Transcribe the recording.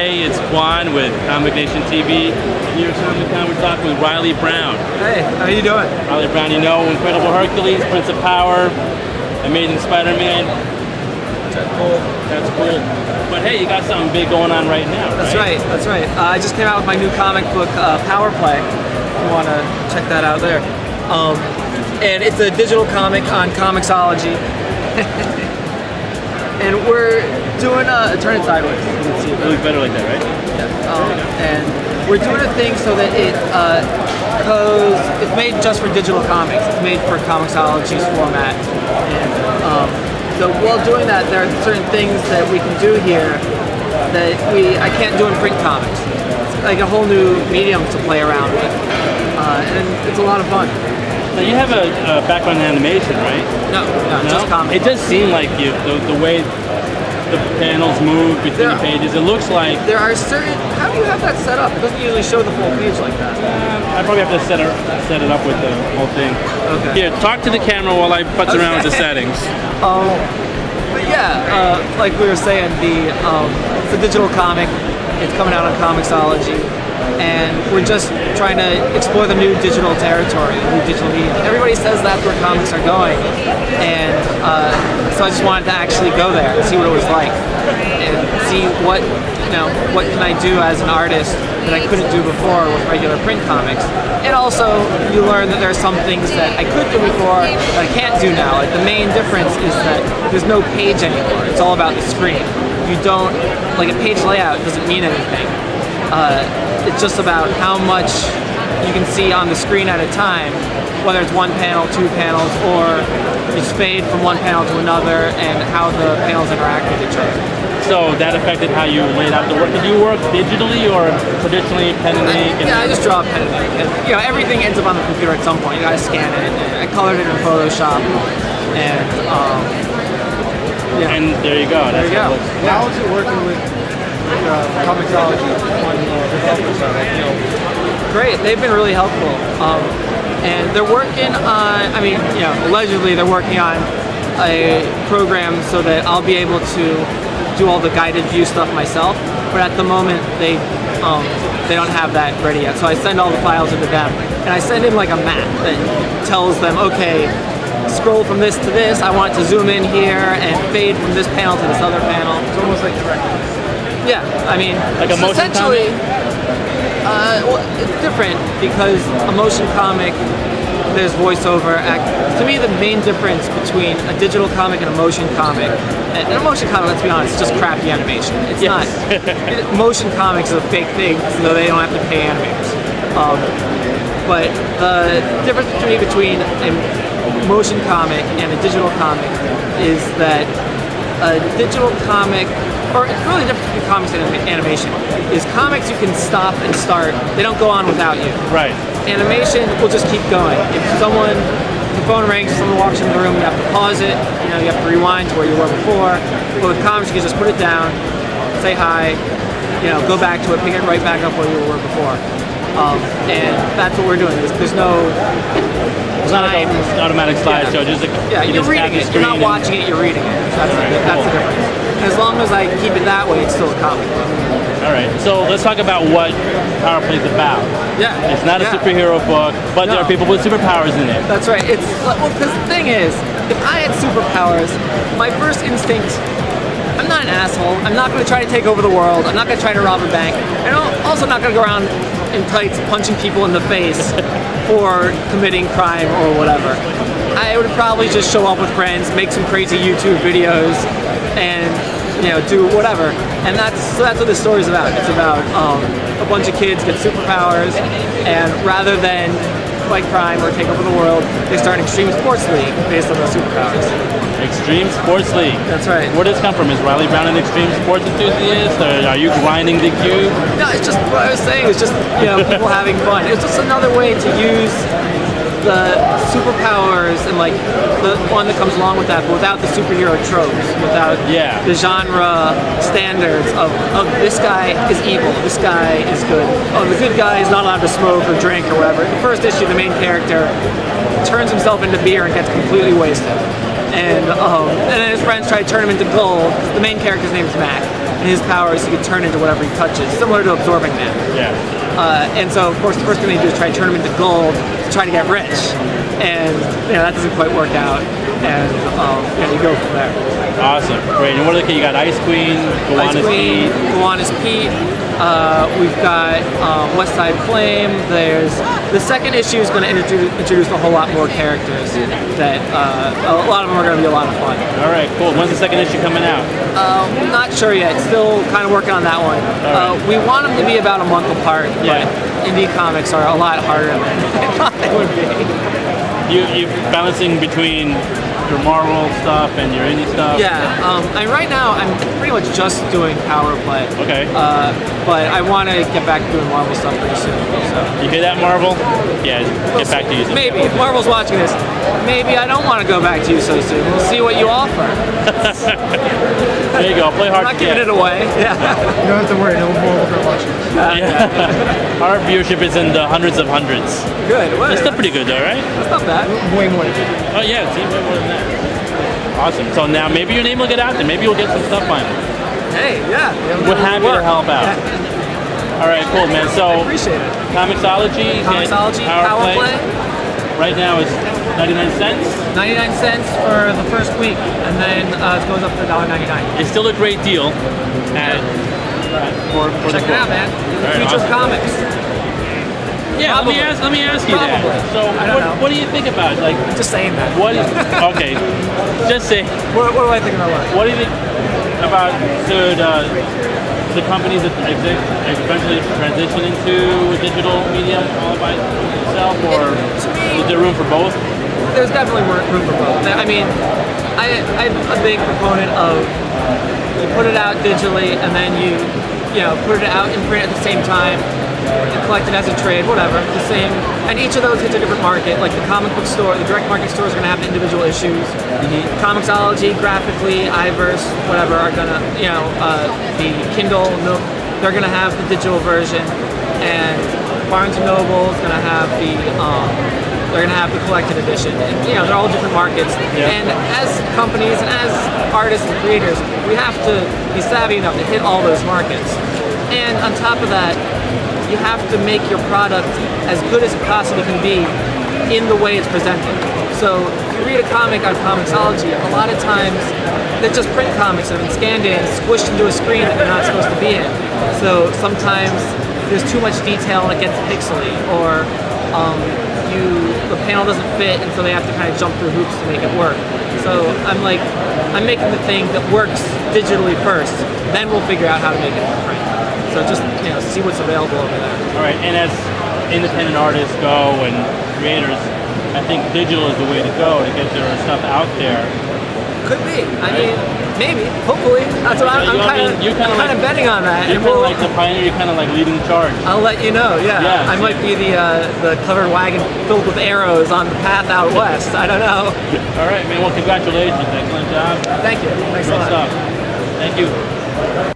Hey, it's Juan with Comic Nation TV. Here at Comic-Con, we're talking with Reilly Brown. Hey, how you doing? Reilly Brown, you know, Incredible Hercules, Prince of Power, Amazing Spider-Man. That's cool. That's cool. But hey, you got something big going on right now, That's right, that's right. I just came out with my new comic book, Power Play. If you want to check that out there. And it's a digital comic on Comixology. And we're doing turn it sideways. You can see it. It looks better like that, right? Yeah. And we're doing a thing so that it's made just for digital comics. It's made for Comixology's format. And so while doing that, there are certain things that we can do here that I can't do in print comics. It's like a whole new medium to play around with. And it's a lot of fun. Now you have a background in animation, right? No, just comics. It does seem like the way the panels move between the pages, it looks like... There are certain... How do you have that set up? It doesn't usually show the full page like that. I probably have to set it up with the whole thing. Okay. Here, talk to the camera while I putz around with the settings. But yeah, like we were saying, it's a digital comic. It's coming out on Comixology. And we're just trying to explore the new digital territory, the new digital medium. Everybody says that's where comics are going, and so I just wanted to actually go there and see what it was like, and see what can I do as an artist that I couldn't do before with regular print comics. And also, you learn that there are some things that I could do before that I can't do now. Like the main difference is that there's no page anymore. It's all about the screen. You don't like a page layout doesn't mean anything. It's just about how much you can see on the screen at a time, whether it's one panel, two panels, or you fade from one panel to another, and how the panels interact with each other. So that affected how you laid out the work. Did you work digitally or traditionally pen and ink? Yeah, I just draw pen and ink. And, everything ends up on the computer at some point. You gotta scan it. And I colored it in Photoshop, and And there you go. There you go. How is it working with Comixology on the developer side? Great, they've been really helpful. And they're working on, allegedly they're working on a program so that I'll be able to do all the guided view stuff myself, but at the moment they don't have that ready yet. So I send all the files into them, and I send in like a map that tells them, okay, scroll from this to this, I want to zoom in here and fade from this panel to this other panel. It's almost like directions. Yeah, like a motion essentially, comic? well, it's different because a motion comic, there's voiceover. To me, the main difference between a digital comic and a motion comic, and a motion comic, let's be honest, it's just crappy animation. It's not. Motion comics is a fake thing, so they don't have to pay animators. But the difference between a motion comic and a digital comic is that a digital comic, or it's really different between comics and animation, is comics you can stop and start. They don't go on without you. Right. Animation will just keep going. If the phone rings, someone walks into the room, you have to pause it, you have to rewind to where you were before. But with comics, you can just put it down, say hi, go back to it, pick it right back up where you were before. And that's what we're doing. There's no... It's not like an automatic slideshow. You're reading it. You're not watching it, you're reading it. That's the difference. And as long as I keep it that way, it's still a comic. All right. So let's talk about what Power Play is about. Yeah. It's not a superhero book, but there are people with superpowers in it. That's right. Because the thing is, if I had superpowers, my first instinct, I'm not an asshole. I'm not going to try to take over the world. I'm not going to try to rob a bank. And I'm also not going to go around in tights punching people in the face for committing crime or whatever. I would probably just show up with friends, make some crazy YouTube videos, and do whatever. And that's what this story's about. It's about a bunch of kids get superpowers, and rather than fight crime or take over the world, they start an extreme sports league based on those superpowers. Extreme Sports League. That's right. Where does this come from? Is Reilly Brown an extreme sports enthusiast, or are you grinding the cube? No, it's just what I was saying. It's just people having fun. It's just another way to use the superpowers and like the one that comes along with that, but without the superhero tropes, without the genre standards of this guy is evil, this guy is good. Oh, the good guy is not allowed to smoke or drink or whatever. In the first issue, the main character turns himself into beer and gets completely wasted. And then his friends try to turn him into gold. The main character's name is Mac, and his power is he can turn into whatever he touches, similar to Absorbing Man. Yeah. And so, of course, the first thing they do is try to turn him into gold to try to get rich. And that doesn't quite work out. And you go from there. Awesome. Great. And what are the kids? You got Ice Queen, Gowanus Pete. Gowanus Pete. We've got West Side Flame. There's the second issue is going to introduce a whole lot more characters that a lot of them are going to be a lot of fun. All right, cool. When's the second issue coming out? Not sure yet. Still kind of working on that one. Right. We want them to be about a month apart, Yeah. but indie comics are a lot harder than I thought they would be. You're balancing between your Marvel stuff and your indie stuff? Yeah, and right now I'm pretty much just doing Power Play. Okay. But I want to get back to doing Marvel stuff pretty soon. So. You hear that, Marvel? Yeah, get back to you. Maybe. If Marvel's watching this, maybe I don't want to go back to you so soon. We'll see what you offer. There you go. Play hard. I'm not giving it away. Yeah. You don't have to worry, no Marvel are watching this. Yeah. Our viewership is in the hundreds of hundreds. Good. It's still pretty good though, right? That's not bad. Way more. Oh yeah, it's even more than that. Awesome. So now maybe your name will get out there. Maybe you'll get some stuff finally. Hey, yeah. We're happy to help out. Yeah. All right, cool, man. So I appreciate it. Comicsology, Power Play. Right now is 99 cents. 99 cents for the first week, and then it goes up to $1.99. It's still a great deal for Check the it out, book. man. Right, Future awesome. Comics. Yeah, let me ask you Probably. that. So I don't know. what do you think about it? Like Just saying that. what is okay? Just say What do I think about what? what do you think about the companies that eventually transition into digital medium all by itself, or is there room for both? There's definitely room for both. I mean, I'm a big proponent of you put it out digitally and then you put it out in print at the same time and collect it as a trade, whatever, the same. And each of those hits a different market. Like the comic book store, the direct market store is going to have the individual issues. Comixology, Graphically, iVerse, whatever are going to, the Kindle, they're going to have the digital version, and Barnes and Noble is going to have they're going to have the collected edition. And, they're all different markets. Yeah. And as companies and as artists and creators, we have to be savvy enough to hit all those markets. And on top of that, you have to make your product as good as it possibly can be in the way it's presented. So if you read a comic on Comixology, a lot of times they're just print comics that have been scanned in, squished into a screen that they're not supposed to be in. So sometimes there's too much detail and it gets pixely, or the panel doesn't fit, and so they have to kind of jump through hoops to make it work. So I'm making the thing that works digitally first, then we'll figure out how to make it in print. So just see what's available over there. All right, and as independent artists go and creators, I think digital is the way to go to get their stuff out there. Could be. I mean, maybe. Hopefully. That's what I'm kind of betting on that. You're kind of like the pioneer. You're kind of like leading the charge. I'll let you know. Yeah. I might be the covered wagon filled with arrows on the path out west. I don't know. All right, man. Well, congratulations. Excellent job. Thank you. Thanks a Great lot. stuff. Thank you.